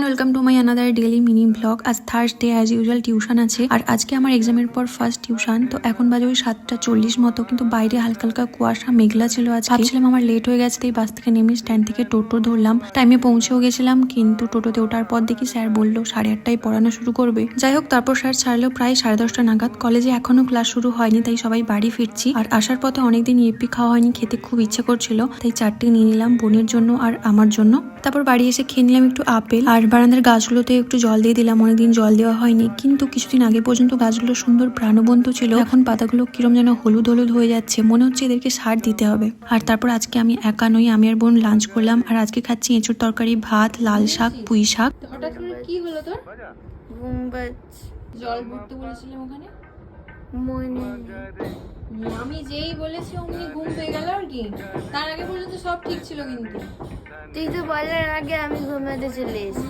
Everyone, welcome to my another daily mini blog. আজ Thursday, as usual tuition আছে। আর আজকে আমার এক্সামের পর ফার্স্ট টিউশন। তো এখন বাজে ওই 7:40 মতো, কিন্তু বাইরে হালকা হালকা কুয়াশা মেঘলা ছিল। আজ ভাবছিলাম আমার লেট হয়ে গেছে, তাই বাস থেকে নেমে স্ট্যান্ড থেকে টোটো ধরলাম। টাইমে পৌঁছেও গেছিলাম, কিন্তু টোটোতে ওঠার পর দেখি স্যার বললো 8:30টায় পড়ানো শুরু করবে। যাই হোক, তারপর স্যার ছাড়লো প্রায় 10:30টা নাগাদ। কলেজে এখনো ক্লাস শুরু হয়নি, তাই সবাই বাড়ি ফিরছি। আর আসার পথে অনেকদিন ইপি খাওয়া হয়নি, খেতে খুব ইচ্ছে করছিল, তাই 4টে নিয়ে নিলাম বোনের জন্য আর আমার জন্য। তারপর বাড়ি এসে খেয়ে নিলাম একটু আপেল, আর বারান্দার গাছগুলোতে একটু জল দিয়ে দিলাম। অনেকদিন জল দেওয়া হয়নি, কিন্তু কিছুদিন আগে পর্যন্ত গাছগুলো সুন্দর প্রাণবন্ত ছিল। এখন পাতাগুলো কিরম যেন হলুদ হলুদ হয়ে যাচ্ছে, মনে হচ্ছে এদেরকে সার দিতে হবে। আর তারপর আজকে আমি একা নই, আমি আর বোন লাঞ্চ করলাম। আর আজকে খাচ্ছি এঁচুর তরকারি, ভাত, লাল শাক, পুঁই শাক। হঠাৎ করে কি হলো তোর? জল ভরতে বলেছিলাম ওখানে, আমি যেই বলেছি অমনি ঘুম পেয়ে গেল। আর কি, তার আগে পর্যন্ত সব ঠিক ছিল, কিন্তু তুই তো বলার আগে আমি ঘুমাতে চলে এসেছি।